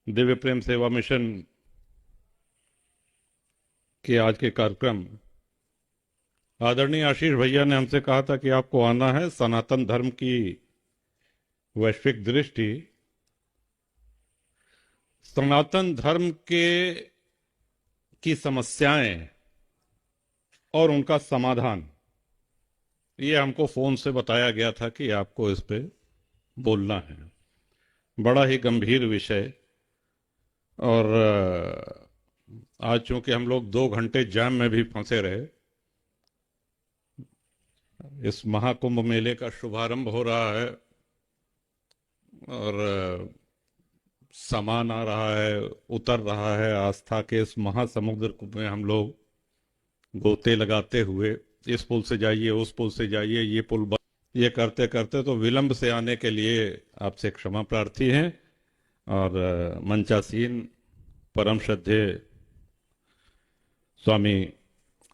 दिव्य प्रेम सेवा मिशन के आज के कार्यक्रम, आदरणीय आशीष भैया ने हमसे कहा था कि आपको आना है। सनातन धर्म की वैश्विक दृष्टि, सनातन धर्म की समस्याएं और उनका समाधान, ये हमको फोन से बताया गया था कि आपको इस पे बोलना है। बड़ा ही गंभीर विषय। और आज चूंकि हम लोग 2 घंटे जाम में भी फंसे रहे, इस महाकुंभ मेले का शुभारंभ हो रहा है और सामान आ रहा है, उतर रहा है। आस्था के इस महासमुद्र में हम लोग गोते लगाते हुए इस पुल से जाइए, उस पुल से जाइए, ये पुल ये करते करते तो विलंब से आने के लिए आपसे क्षमा प्रार्थी हैं। और मंचासीन परम श्रद्धेय स्वामी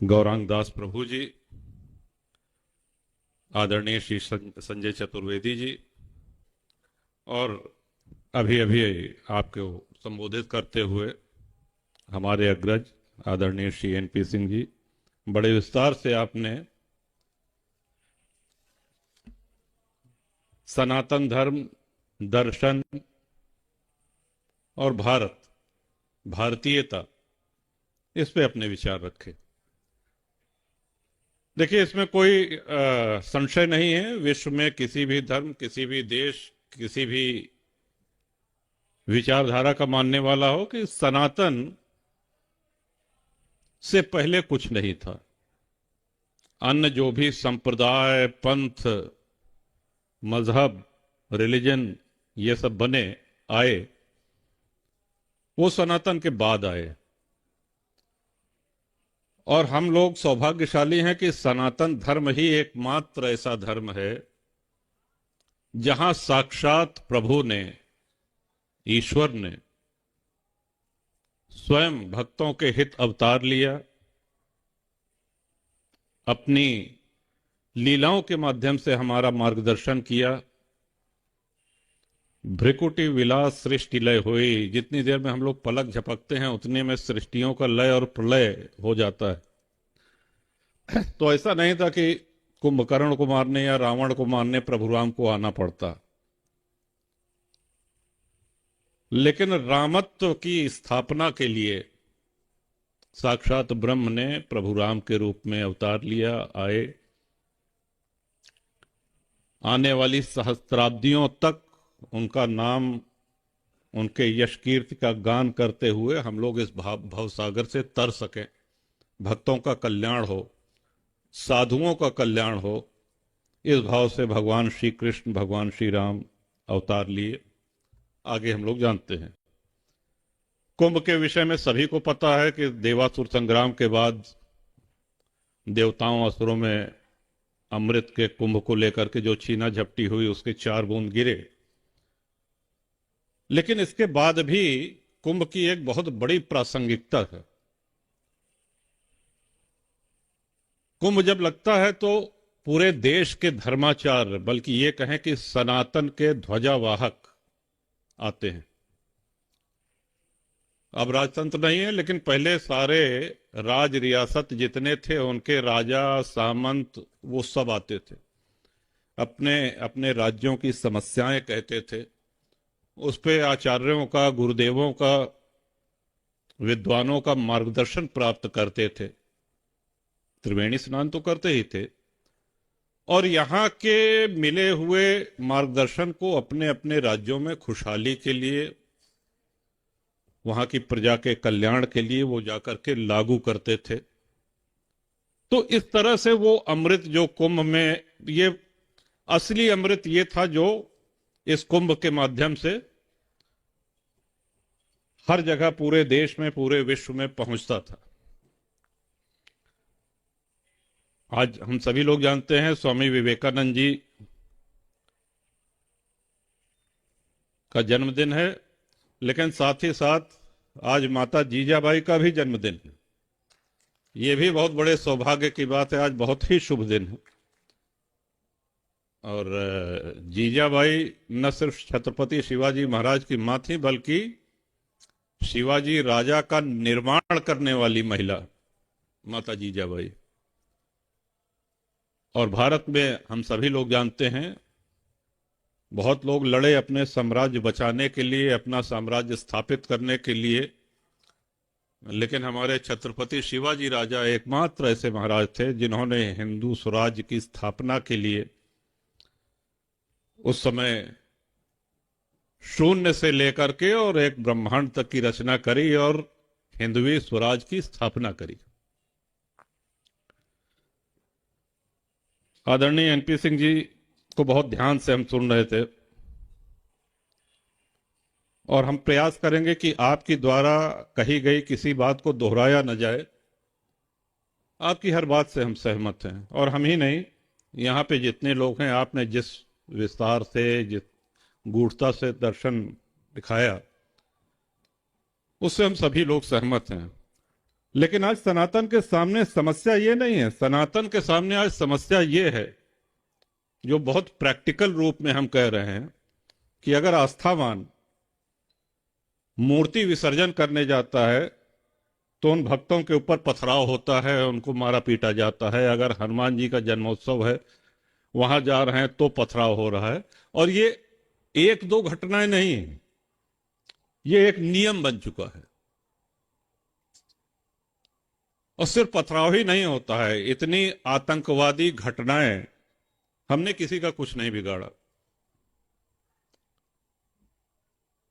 गौरांग दास प्रभु जी, आदरणीय श्री संजय चतुर्वेदी जी, और अभी अभी आपको संबोधित करते हुए हमारे अग्रज आदरणीय श्री एनपी सिंह जी, बड़े विस्तार से आपने सनातन धर्म, दर्शन और भारतीयता, इस पे अपने विचार रखे। देखिए, इसमें कोई संशय नहीं है, विश्व में किसी भी धर्म, किसी भी देश, किसी भी विचारधारा का मानने वाला हो कि सनातन से पहले कुछ नहीं था। अन्य जो भी संप्रदाय, पंथ, मजहब, रिलीजन, ये सब बने आए, वो सनातन के बाद आए। और हम लोग सौभाग्यशाली हैं कि सनातन धर्म ही एकमात्र ऐसा धर्म है जहां साक्षात प्रभु ने, ईश्वर ने स्वयं भक्तों के हित अवतार लिया, अपनी लीलाओं के माध्यम से हमारा मार्गदर्शन किया। भ्रिकुटी विलास सृष्टि लय हुई, जितनी देर में हम लोग पलक झपकते हैं उतने में सृष्टियों का लय और प्रलय हो जाता है। तो ऐसा नहीं था कि कुंभकर्ण को मारने या रावण को मारने प्रभु राम को आना पड़ता, लेकिन रामत्व की स्थापना के लिए साक्षात ब्रह्म ने प्रभु राम के रूप में अवतार लिया, आए। आने वाली सहस्त्राब्दियों तक उनका नाम, उनके यश कीर्ति का गान करते हुए हम लोग इस भवसागर से तर सकें, भक्तों का कल्याण हो, साधुओं का कल्याण हो, इस भाव से भगवान श्री कृष्ण, भगवान श्री राम अवतार लिए। आगे हम लोग जानते हैं। कुंभ के विषय में सभी को पता है कि देवासुर संग्राम के बाद देवताओं असुरों में अमृत के कुंभ को लेकर के जो छीना झपटी हुई, उसके 4 बूंद गिरे। लेकिन इसके बाद भी कुंभ की एक बहुत बड़ी प्रासंगिकता है। कुंभ जब लगता है तो पूरे देश के धर्माचार्य, बल्कि ये कहें कि सनातन के ध्वजावाहक आते हैं। अब राजतंत्र नहीं है, लेकिन पहले सारे राज रियासत जितने थे, उनके राजा, सामंत, वो सब आते थे, अपने अपने राज्यों की समस्याएं कहते थे, उस पे आचार्यों का, गुरुदेवों का, विद्वानों का मार्गदर्शन प्राप्त करते थे। त्रिवेणी स्नान तो करते ही थे, और यहां के मिले हुए मार्गदर्शन को अपने अपने राज्यों में खुशहाली के लिए, वहां की प्रजा के कल्याण के लिए वो जाकर के लागू करते थे। तो इस तरह से वो अमृत जो कुंभ में, ये असली अमृत ये था जो इस कुंभ के माध्यम से हर जगह, पूरे देश में, पूरे विश्व में पहुंचता था। आज हम सभी लोग जानते हैं स्वामी विवेकानंद जी का जन्मदिन है, लेकिन साथ ही साथ आज माता जीजाबाई का भी जन्मदिन है। ये भी बहुत बड़े सौभाग्य की बात है, आज बहुत ही शुभ दिन है। और जीजाबाई न सिर्फ छत्रपति शिवाजी महाराज की मां थी, बल्कि शिवाजी राजा का निर्माण करने वाली महिला माता जीजाबाई। और भारत में हम सभी लोग जानते हैं, बहुत लोग लड़े अपने साम्राज्य बचाने के लिए, अपना साम्राज्य स्थापित करने के लिए, लेकिन हमारे छत्रपति शिवाजी राजा एकमात्र ऐसे महाराज थे जिन्होंने हिंदू स्वराज्य की स्थापना के लिए उस समय शून्य से लेकर के और एक ब्रह्मांड तक की रचना करी और हिंदवी स्वराज की स्थापना करी। आदरणीय एनपी सिंह जी को बहुत ध्यान से हम सुन रहे थे और हम प्रयास करेंगे कि आपकी द्वारा कही गई किसी बात को दोहराया न जाए। आपकी हर बात से हम सहमत हैं, और हम ही नहीं, यहाँ पे जितने लोग हैं, आपने जिस विस्तार से, जिस गूढ़ता से दर्शन दिखाया, उससे हम सभी लोग सहमत हैं। लेकिन आज सनातन के सामने समस्या ये नहीं है। सनातन के सामने आज समस्या ये है, जो बहुत प्रैक्टिकल रूप में हम कह रहे हैं, कि अगर आस्थावान मूर्ति विसर्जन करने जाता है तो उन भक्तों के ऊपर पथराव होता है, उनको मारा पीटा जाता है। अगर हनुमान जी का जन्मोत्सव है, वहां जा रहे हैं तो पथराव हो रहा है। और ये एक दो घटनाएं नहीं है, ये एक नियम बन चुका है। और सिर्फ पथराव ही नहीं होता है, इतनी आतंकवादी घटनाएं, हमने किसी का कुछ नहीं बिगाड़ा।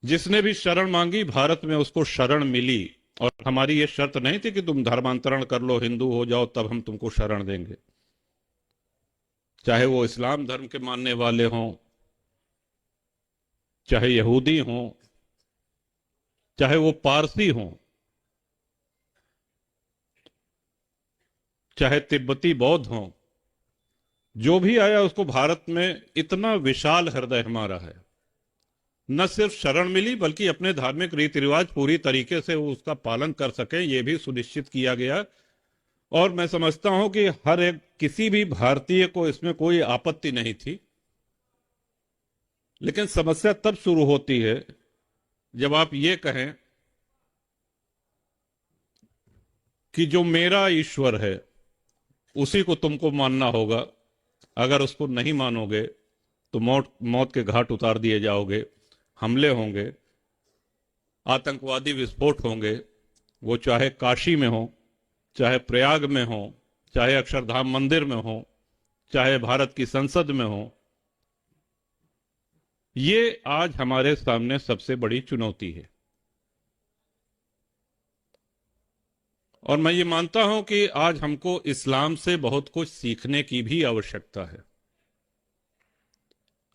जिसने भी शरण मांगी, भारत में उसको शरण मिली। और हमारी ये शर्त नहीं थी कि तुम धर्मांतरण कर लो, हिंदू हो जाओ, तब हम तुमको शरण देंगे। चाहे वो इस्लाम धर्म के मानने वाले हों, चाहे यहूदी हों, चाहे वो पारसी हों, चाहे तिब्बती बौद्ध हों, जो भी आया उसको भारत में इतना विशाल हृदय हमारा है। न सिर्फ शरण मिली, बल्कि अपने धार्मिक रीति रिवाज पूरी तरीके से वो उसका पालन कर सके, ये भी सुनिश्चित किया गया। और मैं समझता हूं कि हर एक, किसी भी भारतीय को इसमें कोई आपत्ति नहीं थी। लेकिन समस्या तब शुरू होती है जब आप ये कहें कि जो मेरा ईश्वर है उसी को तुमको मानना होगा, अगर उसको नहीं मानोगे तो मौत के घाट उतार दिए जाओगे, हमले होंगे, आतंकवादी विस्फोट होंगे, वो चाहे काशी में हो, चाहे प्रयाग में हो, चाहे अक्षरधाम मंदिर में हो, चाहे भारत की संसद में हो। ये आज हमारे सामने सबसे बड़ी चुनौती है। और मैं ये मानता हूं कि आज हमको इस्लाम से बहुत कुछ सीखने की भी आवश्यकता है।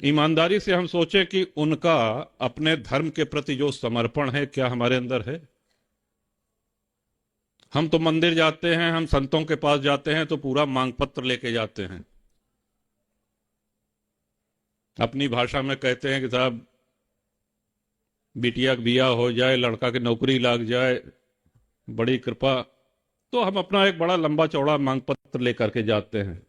ईमानदारी से हम सोचें कि उनका अपने धर्म के प्रति जो समर्पण है, क्या हमारे अंदर है? हम तो मंदिर जाते हैं, हम संतों के पास जाते हैं तो पूरा मांग पत्र लेके जाते हैं। अपनी भाषा में कहते हैं कि साहब बिटिया का बिया हो जाए, लड़का की नौकरी लग जाए, बड़ी कृपा। तो हम अपना एक बड़ा लंबा चौड़ा मांग पत्र लेकर के जाते हैं।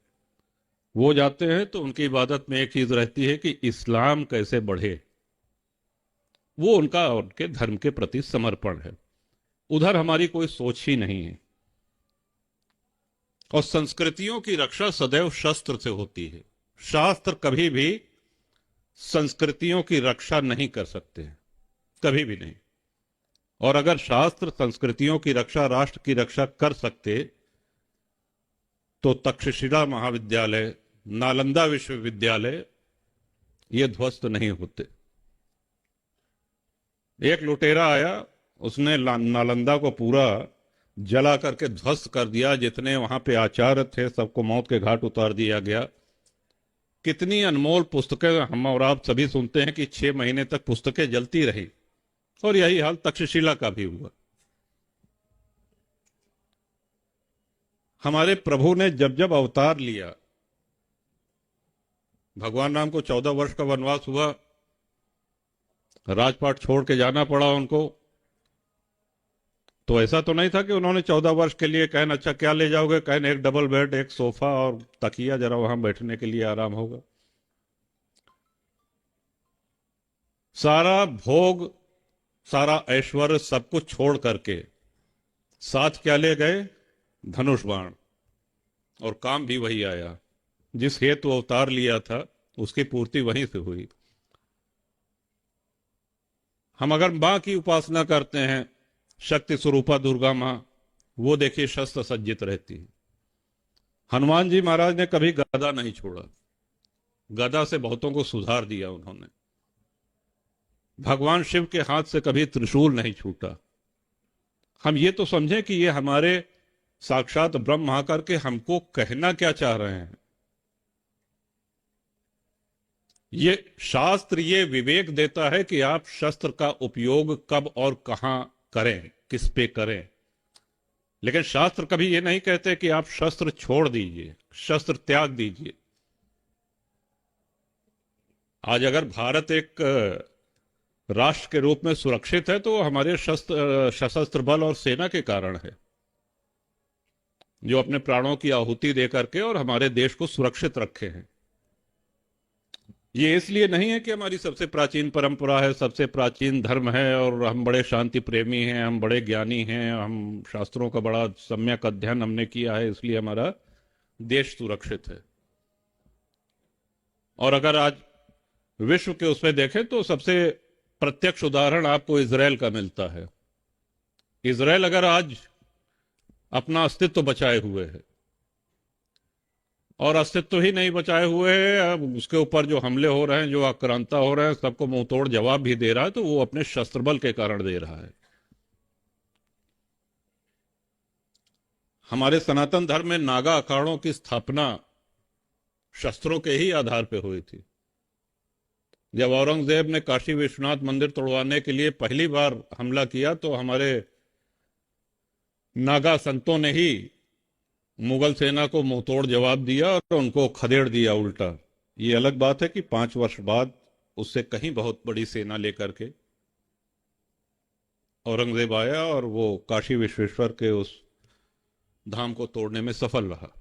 वो जाते हैं तो उनकी इबादत में एक चीज रहती है कि इस्लाम कैसे बढ़े, वो उनका, उनके धर्म के प्रति समर्पण है। उधर हमारी कोई सोच ही नहीं है। और संस्कृतियों की रक्षा सदैव शस्त्र से होती है। शास्त्र कभी भी संस्कृतियों की रक्षा नहीं कर सकते, कभी भी नहीं। और अगर शास्त्र संस्कृतियों की रक्षा, राष्ट्र की रक्षा कर सकते तो तक्षशिला महाविद्यालय, नालंदा विश्वविद्यालय ये ध्वस्त नहीं होते। एक लुटेरा आया, उसने नालंदा को पूरा जला करके ध्वस्त कर दिया। जितने वहां पे आचार्य थे सबको मौत के घाट उतार दिया गया। कितनी अनमोल पुस्तकें हम और आप सभी सुनते हैं कि 6 महीने तक पुस्तकें जलती रही, और यही हाल तक्षशिला का भी हुआ। हमारे प्रभु ने जब जब अवतार लिया, भगवान राम को 14 वर्ष का वनवास हुआ, राजपाट छोड़ के जाना पड़ा उनको। तो ऐसा तो नहीं था कि उन्होंने 14 वर्ष के लिए कहन अच्छा क्या ले जाओगे, कहन एक डबल बेड, एक सोफा और तकिया, जरा वहां बैठने के लिए आराम होगा। सारा भोग सारा ऐश्वर्य सब कुछ छोड़ करके साथ क्या ले गए? धनुष बाण। और काम भी वही आया, जिस हेतु अवतार लिया था उसकी पूर्ति वहीं से हुई। हम अगर मां की उपासना करते हैं, शक्ति स्वरूपा दुर्गा मां, वो देखिए शस्त्र सज्जित रहती है। हनुमान जी महाराज ने कभी गदा नहीं छोड़ा, गदा से बहुतों को सुधार दिया उन्होंने। भगवान शिव के हाथ से कभी त्रिशूल नहीं छूटा। हम ये तो समझें कि ये हमारे साक्षात ब्रह्म आकर के हमको कहना क्या चाह रहे हैं। ये शास्त्र ये विवेक देता है कि आप शस्त्र का उपयोग कब और कहां करें, किस पे करें। लेकिन शास्त्र कभी ये नहीं कहते कि आप शस्त्र छोड़ दीजिए, शस्त्र त्याग दीजिए। आज अगर भारत एक राष्ट्र के रूप में सुरक्षित है तो हमारे सशस्त्र बल और सेना के कारण है, जो अपने प्राणों की आहुति दे करके और हमारे देश को सुरक्षित रखे हैं। ये इसलिए नहीं है कि हमारी सबसे प्राचीन परंपरा है, सबसे प्राचीन धर्म है और हम बड़े शांति प्रेमी हैं, हम बड़े ज्ञानी हैं, हम शास्त्रों का बड़ा सम्यक अध्ययन हमने किया है, इसलिए हमारा देश सुरक्षित है। और अगर आज विश्व के उसमें देखें तो सबसे प्रत्यक्ष उदाहरण आपको इजराइल का मिलता है। इजराइल अगर आज अपना अस्तित्व बचाए हुए है, और अस्तित्व ही नहीं बचाए हुए है, अब उसके ऊपर जो हमले हो रहे हैं, जो आक्रांता हो रहे हैं, सबको मुंह तोड़ जवाब भी दे रहा है, तो वो अपने शस्त्र बल के कारण दे रहा है। हमारे सनातन धर्म में नागा अखाड़ों की स्थापना शस्त्रों के ही आधार पर हुई थी। जब औरंगजेब ने काशी विश्वनाथ मंदिर तोड़वाने के लिए पहली बार हमला किया तो हमारे नागा संतों ने ही मुगल सेना को मुंहतोड़ जवाब दिया और उनको खदेड़ दिया उल्टा। ये अलग बात है कि 5 वर्ष बाद उससे कहीं बहुत बड़ी सेना लेकर के औरंगजेब आया और वो काशी विश्वेश्वर के उस धाम को तोड़ने में सफल रहा।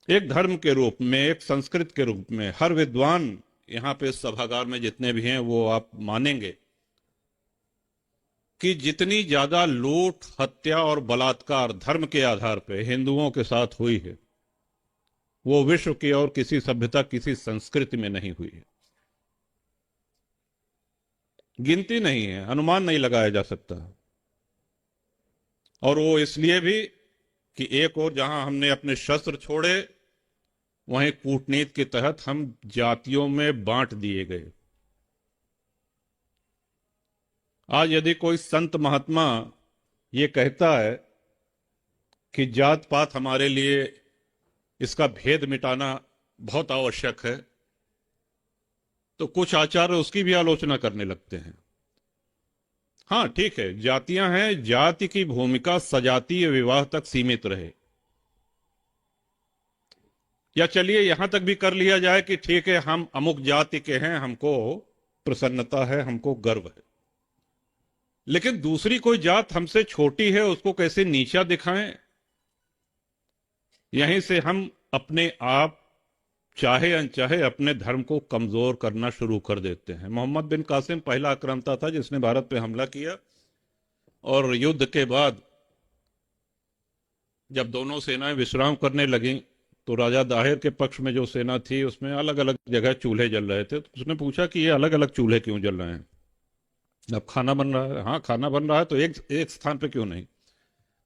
एक धर्म के रूप में, एक संस्कृत के रूप में, हर विद्वान यहां पे सभागार में जितने भी हैं वो आप मानेंगे कि जितनी ज्यादा लूट, हत्या और बलात्कार धर्म के आधार पर हिंदुओं के साथ हुई है, वो विश्व की और किसी सभ्यता, किसी संस्कृति में नहीं हुई है। गिनती नहीं है, अनुमान नहीं लगाया जा सकता। और वो इसलिए भी कि एक और जहां हमने अपने शस्त्र छोड़े, वहीं कूटनीति के तहत हम जातियों में बांट दिए गए। आज यदि कोई संत महात्मा ये कहता है कि जात पात हमारे लिए इसका भेद मिटाना बहुत आवश्यक है, तो कुछ आचार्य उसकी भी आलोचना करने लगते हैं। हाँ ठीक है, जातियां हैं, जाति की भूमिका सजातीय विवाह तक सीमित रहे। या चलिए यहां तक भी कर लिया जाए कि ठीक है, हम अमुक जाति के हैं, हमको प्रसन्नता है, हमको गर्व है, लेकिन दूसरी कोई जात हमसे छोटी है उसको कैसे नीचा दिखाएं। यहीं से हम अपने आप चाहे अनचाहे अपने धर्म को कमजोर करना शुरू कर देते हैं। मोहम्मद बिन कासिम पहला आक्रांता था जिसने भारत पे हमला किया, और युद्ध के बाद जब दोनों सेनाएं विश्राम करने लगी तो राजा दाहिर के पक्ष में जो सेना थी उसमें अलग अलग जगह चूल्हे जल रहे थे। तो उसने पूछा कि ये अलग अलग चूल्हे क्यों जल रहे हैं? अब खाना बन रहा है। हाँ खाना बन रहा है, तो एक स्थान पे क्यों नहीं?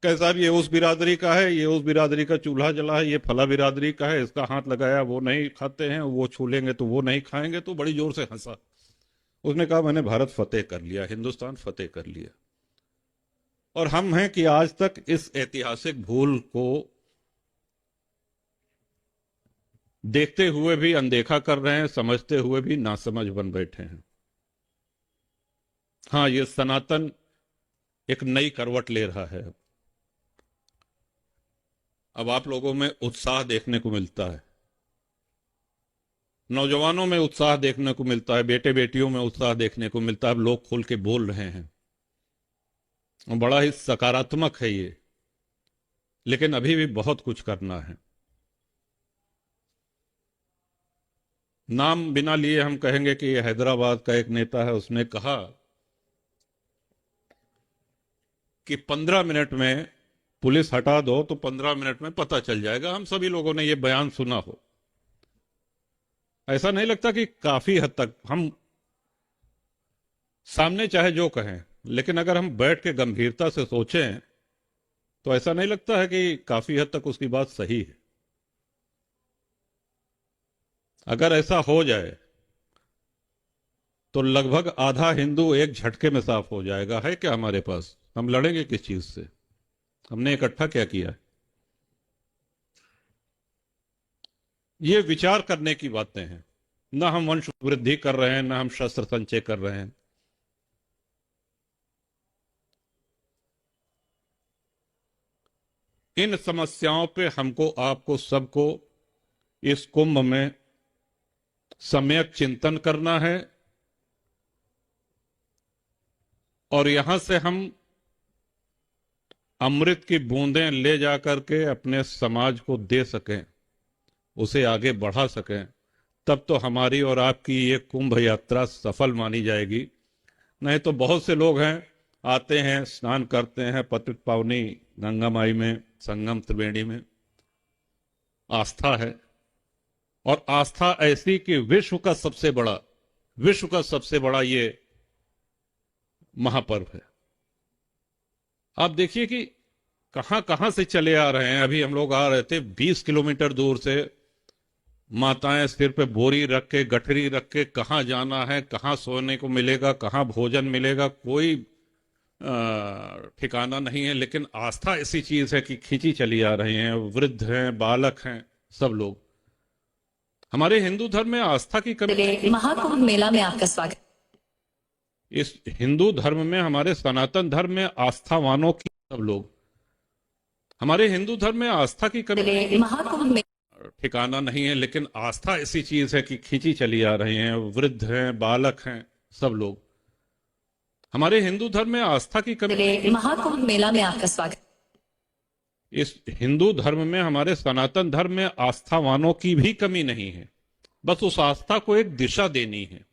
कहे साहब ये उस बिरादरी का है, ये उस बिरादरी का चूल्हा जला है, ये फला बिरादरी का है, इसका हाथ लगाया वो नहीं खाते हैं, वो छू लेंगे तो वो नहीं खाएंगे। तो बड़ी जोर से हंसा। उसने कहा मैंने भारत फतेह कर लिया, हिंदुस्तान फतेह कर लिया। और हम हैं कि आज तक इस ऐतिहासिक भूल को देखते हुए भी अनदेखा कर रहे हैं, समझते हुए भी नासमझ बन बैठे हैं। हाँ, ये सनातन एक नई करवट ले रहा है। अब आप लोगों में उत्साह देखने को मिलता है, नौजवानों में उत्साह देखने को मिलता है, बेटे बेटियों में उत्साह देखने को मिलता है। अब लोग खुल के बोल रहे हैं, बड़ा ही सकारात्मक है ये। लेकिन अभी भी बहुत कुछ करना है। नाम बिना लिए हम कहेंगे कि ये हैदराबाद का एक नेता है, उसने कहा कि 15 मिनट में पुलिस हटा दो तो 15 मिनट में पता चल जाएगा। हम सभी लोगों ने ये बयान सुना हो। ऐसा नहीं लगता कि काफी हद तक हम सामने चाहे जो कहें, लेकिन अगर हम बैठ के गंभीरता से सोचें तो ऐसा नहीं लगता है कि काफी हद तक उसकी बात सही है? अगर ऐसा हो जाए तो लगभग आधा हिंदू एक झटके में साफ हो जाएगा। है क्या हमारे पास? हम लड़ेंगे किस चीज से? हमने इकट्ठा क्या किया है? ये विचार करने की बातें हैं। ना हम वंश वृद्धि कर रहे हैं, ना हम शस्त्र संचय कर रहे हैं। इन समस्याओं पे हमको, आपको, सबको इस कुंभ में सम्यक चिंतन करना है और यहां से हम अमृत की बूंदें ले जाकर के अपने समाज को दे सकें, उसे आगे बढ़ा सकें। तब तो हमारी और आपकी ये कुंभ यात्रा सफल मानी जाएगी। नहीं तो बहुत से लोग हैं, आते हैं, स्नान करते हैं पतित पावनी गंगा माई में, संगम त्रिवेणी में, आस्था है। और आस्था ऐसी कि विश्व का सबसे बड़ा ये महापर्व है। आप देखिए कि कहां कहां से चले आ रहे हैं। अभी हम लोग आ रहे थे 20 किलोमीटर दूर से, माताएं सिर पे बोरी रख के, गठरी रख के, कहां जाना है, कहां सोने को मिलेगा, कहां भोजन मिलेगा, कोई ठिकाना नहीं है। लेकिन आस्था ऐसी चीज है कि खींची चली आ रही हैं, वृद्ध हैं, बालक हैं, सब लोग। हमारे हिंदू धर्म में आस्था की कमी। महाकुंभ मेला में आपका स्वागत। इस हिंदू धर्म में, हमारे सनातन धर्म में आस्थावानों की, सब लोग, हमारे हिंदू धर्म में आस्था की कमी। महाकुंभ में ठिकाना नहीं है। लेकिन आस्था ऐसी चीज है कि खींची चली आ रही हैं, वृद्ध हैं, बालक हैं, सब लोग। हमारे हिंदू धर्म में आस्था की कमी। महाकुंभ मेला में आपका स्वागत। इस हिंदू धर्म में, हमारे सनातन धर्म में आस्थावानों की भी कमी नहीं है। बस उस आस्था को एक दिशा देनी है।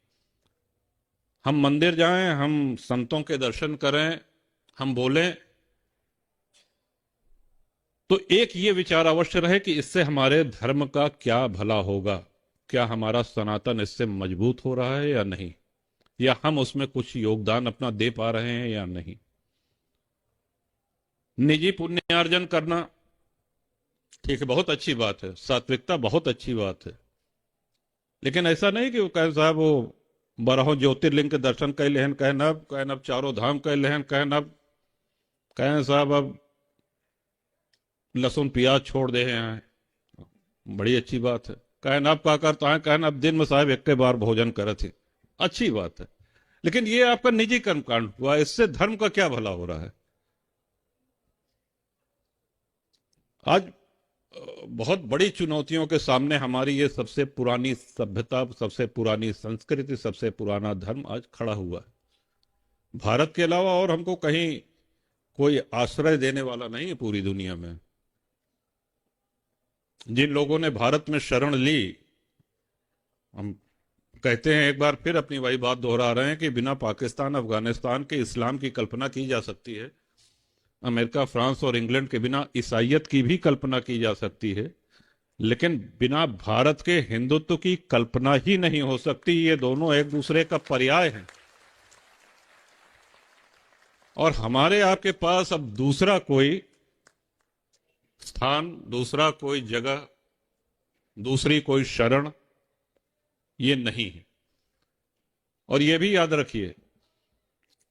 हम मंदिर जाएं, हम संतों के दर्शन करें, हम बोलें, तो एक ये विचार अवश्य रहे कि इससे हमारे धर्म का क्या भला होगा, क्या हमारा सनातन इससे मजबूत हो रहा है या नहीं, या हम उसमें कुछ योगदान अपना दे पा रहे हैं या नहीं। निजी पुण्यार्जन करना ठीक है, बहुत अच्छी बात है, सात्विकता बहुत अच्छी बात है। लेकिन ऐसा नहीं कि वो कहे साहब वो 12 ज्योतिर्लिंग के दर्शन कर लेहन, कहें अब चारों धाम कर लेहन, कहें साहब अब लहसुन प्याज छोड़ दे हैं, बड़ी अच्छी बात है। कहें अब क्या करता है, कहें अब दिन में साहब एक के बार भोजन करे थे, अच्छी बात है। लेकिन ये आपका निजी कर्मकांड हुआ, इससे धर्म का क्या भला हो रहा है? आज बहुत बड़ी चुनौतियों के सामने हमारी ये सबसे पुरानी सभ्यता, सबसे पुरानी संस्कृति, सबसे पुराना धर्म आज खड़ा हुआ है। भारत के अलावा और हमको कहीं कोई आश्रय देने वाला नहीं है पूरी दुनिया में। जिन लोगों ने भारत में शरण ली, हम कहते हैं, एक बार फिर अपनी वही बात दोहरा रहे हैं कि बिना पाकिस्तान, अफगानिस्तान के इस्लाम की कल्पना की जा सकती है। अमेरिका, फ्रांस और इंग्लैंड के बिना ईसाइयत की भी कल्पना की जा सकती है, लेकिन बिना भारत के हिंदुत्व की कल्पना ही नहीं हो सकती। ये दोनों एक दूसरे का पर्याय हैं। और हमारे आपके पास अब दूसरा कोई स्थान, दूसरा कोई जगह, दूसरी कोई शरण ये नहीं है। और ये भी याद रखिए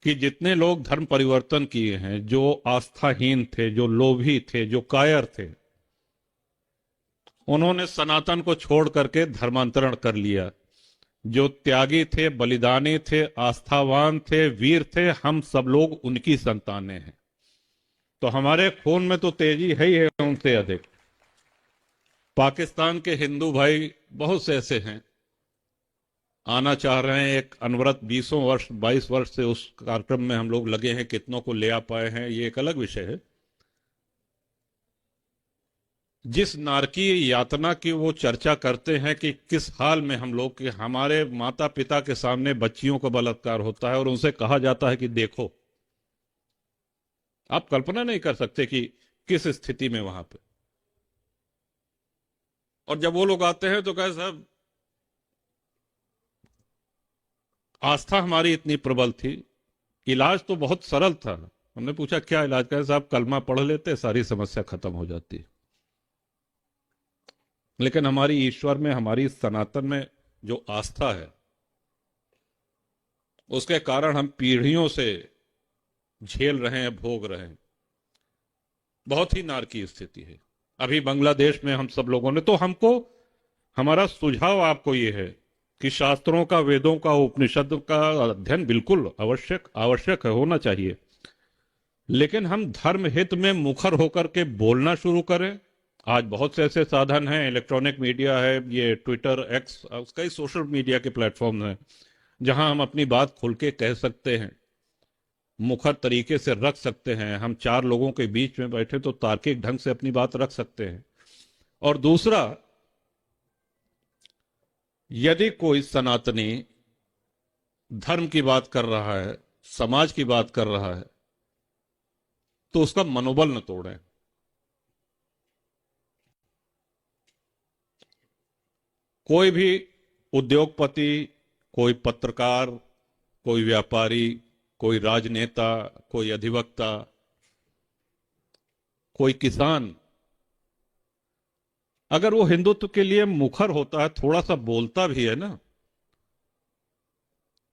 कि जितने लोग धर्म परिवर्तन किए हैं, जो आस्थाहीन थे, जो लोभी थे, जो कायर थे, उन्होंने सनातन को छोड़ करके धर्मांतरण कर लिया। जो त्यागी थे, बलिदानी थे, आस्थावान थे, वीर थे, हम सब लोग उनकी संतानें हैं। तो हमारे खून में तो तेजी है ही है उनसे अधिक। पाकिस्तान के हिंदू भाई बहुत से ऐसे हैं, आना चाह रहे हैं। एक अनवरत 22 वर्ष से उस कार्यक्रम में हम लोग लगे हैं, कितनों को ले आ पाए हैं ये एक अलग विषय है। जिस नारकीय यातना की वो चर्चा करते हैं कि किस हाल में हम लोग, कि हमारे माता पिता के सामने बच्चियों का बलात्कार होता है और उनसे कहा जाता है कि देखो, आप कल्पना नहीं कर सकते कि किस स्थिति में वहां पे। और जब वो लोग आते हैं तो कहे साहब, आस्था हमारी इतनी प्रबल थी, इलाज तो बहुत सरल था। हमने पूछा क्या इलाज? कहे साहब कलमा पढ़ लेते सारी समस्या खत्म हो जाती। लेकिन हमारी ईश्वर में, हमारी सनातन में जो आस्था है, उसके कारण हम पीढ़ियों से झेल रहे हैं, भोग रहे हैं। बहुत ही नारकीय स्थिति है। अभी बांग्लादेश में हम सब लोगों ने, तो हमको, हमारा सुझाव आपको ये है कि शास्त्रों का, वेदों का, उपनिषद का अध्ययन बिल्कुल आवश्यक आवश्यक है, होना चाहिए। लेकिन हम धर्म हित में मुखर होकर के बोलना शुरू करें। आज बहुत से ऐसे साधन हैं, इलेक्ट्रॉनिक मीडिया है, ये ट्विटर, एक्स, कई सोशल मीडिया के प्लेटफॉर्म हैं जहां हम अपनी बात खुल के कह सकते हैं, मुखर तरीके से रख सकते हैं। हम चार लोगों के बीच में बैठे तो तार्किक ढंग से अपनी बात रख सकते हैं। और दूसरा, यदि कोई सनातनी धर्म की बात कर रहा है, समाज की बात कर रहा है, तो उसका मनोबल न तोड़ें। कोई भी उद्योगपति, कोई पत्रकार, कोई व्यापारी, कोई राजनेता, कोई अधिवक्ता, कोई किसान, अगर वो हिंदुत्व के लिए मुखर होता है, थोड़ा सा बोलता भी है ना,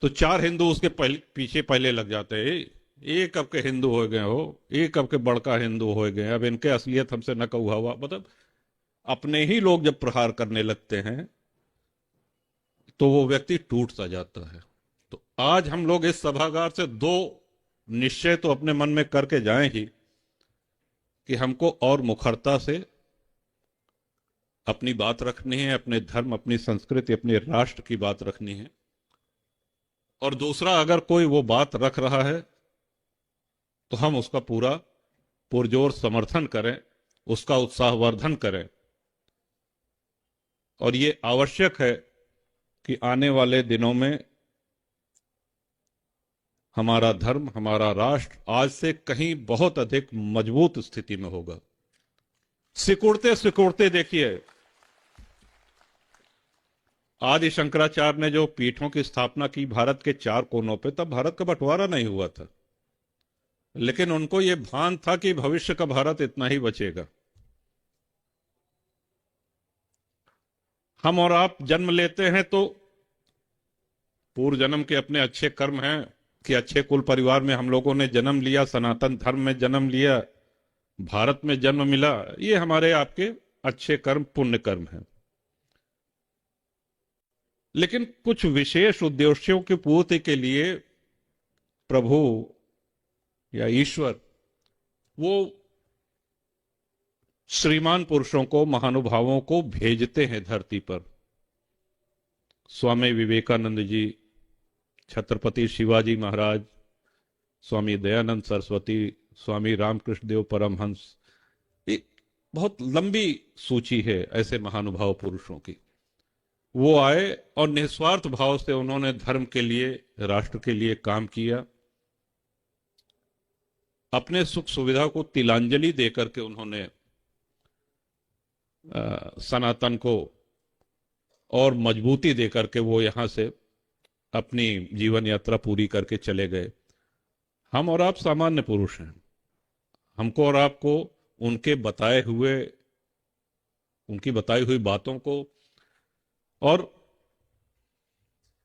तो चार हिंदू उसके पीछे पहले लग जाते हैं। ये कब के हिंदू हो गए हो, ये कब के बड़का हिंदू हो गए, अब इनके असलियत हमसे न कहुआ हुआ। मतलब अपने ही लोग जब प्रहार करने लगते हैं तो वो व्यक्ति टूट सा जाता है। तो आज हम लोग इस सभागार से दो निश्चय तो अपने मन में करके जाएं ही कि हमको और मुखरता से अपनी बात रखनी है, अपने धर्म, अपनी संस्कृति, अपने राष्ट्र की बात रखनी है। और दूसरा, अगर कोई वो बात रख रहा है तो हम उसका पूरा पुरजोर समर्थन करें, उसका उत्साहवर्धन करें। और ये आवश्यक है कि आने वाले दिनों में हमारा धर्म, हमारा राष्ट्र आज से कहीं बहुत अधिक मजबूत स्थिति में होगा। सिकुड़ते सिकुड़ते देखिए, आदि शंकराचार्य ने जो पीठों की स्थापना की भारत के चार कोनों पे, तब भारत का बंटवारा नहीं हुआ था। लेकिन उनको यह भान था कि भविष्य का भारत इतना ही बचेगा। हम और आप जन्म लेते हैं तो पूर्व जन्म के अपने अच्छे कर्म हैं कि अच्छे कुल परिवार में हम लोगों ने जन्म लिया, सनातन धर्म में जन्म लिया, भारत में जन्म मिला। ये हमारे आपके अच्छे कर्म, पुण्य कर्म हैं। लेकिन कुछ विशेष उद्देश्यों की पूर्ति के लिए प्रभु या ईश्वर वो श्रीमान पुरुषों को, महानुभावों को भेजते हैं धरती पर। स्वामी विवेकानंद जी, छत्रपति शिवाजी महाराज, स्वामी दयानंद सरस्वती, स्वामी रामकृष्ण देव परमहंस, एक बहुत लंबी सूची है ऐसे महानुभाव पुरुषों की। वो आए और निस्वार्थ भाव से उन्होंने धर्म के लिए, राष्ट्र के लिए काम किया। अपने सुख सुविधा को तिलांजलि देकर के उन्होंने सनातन को और मजबूती देकर के वो यहां से अपनी जीवन यात्रा पूरी करके चले गए। हम और आप सामान्य पुरुष हैं। हमको और आपको उनके बताए हुए, उनकी बताई हुई बातों को, और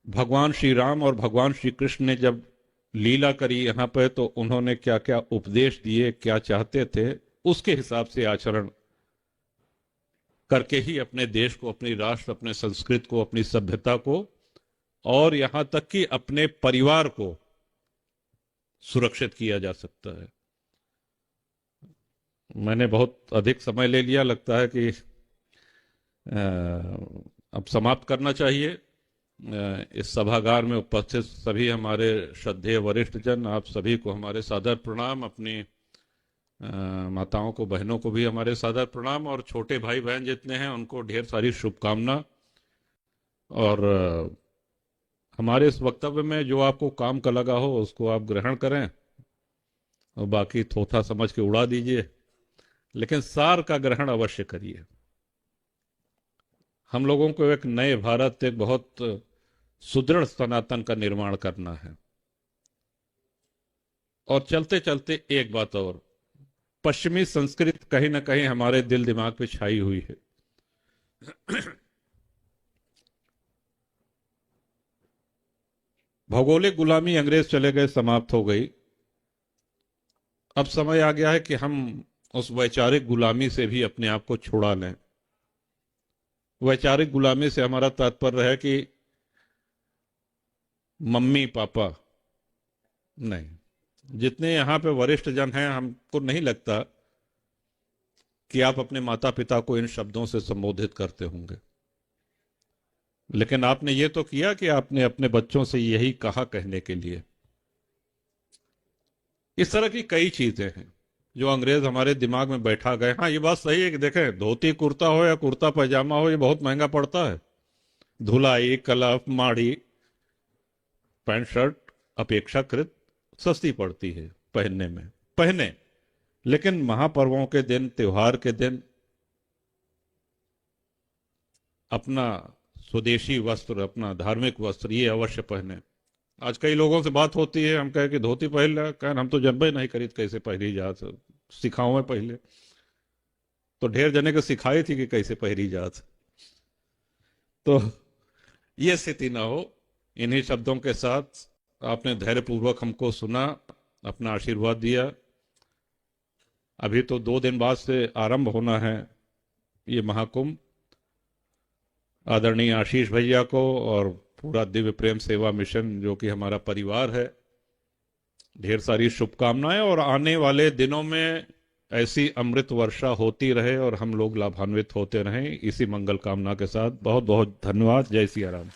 भगवान श्री राम और भगवान श्री कृष्ण ने जब लीला करी यहां पर, तो उन्होंने क्या क्या उपदेश दिए, क्या चाहते थे, उसके हिसाब से आचरण करके ही अपने देश को, अपनी राष्ट्र, अपने संस्कृति को, अपनी सभ्यता को, और यहां तक कि अपने परिवार को सुरक्षित किया जा सकता है। मैंने बहुत अधिक समय ले लिया, लगता है कि अब समाप्त करना चाहिए। इस सभागार में उपस्थित सभी हमारे श्रद्धेय वरिष्ठ जन, आप सभी को हमारे सादर प्रणाम। अपनी माताओं को, बहनों को भी हमारे सादर प्रणाम, और छोटे भाई बहन जितने हैं उनको ढेर सारी शुभकामना। और हमारे इस वक्तव्य में जो आपको काम का लगा हो उसको आप ग्रहण करें, और बाकी थोथा समझ के उड़ा दीजिए, लेकिन सार का ग्रहण अवश्य करिए। हम लोगों को एक नए भारत, एक बहुत सुदृढ़ सनातन का निर्माण करना है। और चलते चलते एक बात और, पश्चिमी संस्कृति कहीं ना कहीं हमारे दिल दिमाग पे छाई हुई है। भौगोलिक गुलामी अंग्रेज चले गए, समाप्त हो गई। अब समय आ गया है कि हम उस वैचारिक गुलामी से भी अपने आप को छुड़ा लें। वैचारिक गुलामी से हमारा तात्पर्य है कि मम्मी पापा नहीं, जितने यहां पे वरिष्ठ जन हैं, हमको नहीं लगता कि आप अपने माता पिता को इन शब्दों से संबोधित करते होंगे। लेकिन आपने ये तो किया कि आपने अपने बच्चों से यही कहा कहने के लिए। इस तरह की कई चीजें हैं जो अंग्रेज हमारे दिमाग में बैठा गए। हाँ, ये बात सही है कि देखें, धोती कुर्ता हो या कुर्ता पैजामा हो, ये बहुत महंगा पड़ता है। धुलाई, कलफ, माड़ी, पैंट शर्ट अपेक्षाकृत सस्ती पड़ती है पहनने में, पहने। लेकिन महापर्वों के दिन, त्योहार के दिन अपना स्वदेशी वस्त्र, अपना धार्मिक वस्त्र ये अवश्य पहने। आज कई लोगों से बात होती है, हम कहे कि धोती पहन ले, कहें हम तो जनबे नहीं करीत कैसे पहरी जात, सिखाओ में पहले। तो ढेर जने को सिखाई थी कि कैसे पहरी जात। तो ये स्थिति ना हो। इन्हीं शब्दों के साथ आपने धैर्यपूर्वक हमको सुना, अपना आशीर्वाद दिया। अभी तो 2 दिन बाद से आरंभ होना है ये महाकुंभ। आदरणीय आशीष भैया को और पूरा दिव्य प्रेम सेवा मिशन जो कि हमारा परिवार है, ढेर सारी शुभकामनाएं। और आने वाले दिनों में ऐसी अमृत वर्षा होती रहे और हम लोग लाभान्वित होते रहें, इसी मंगल कामना के साथ बहुत बहुत धन्यवाद। जय सिया राम।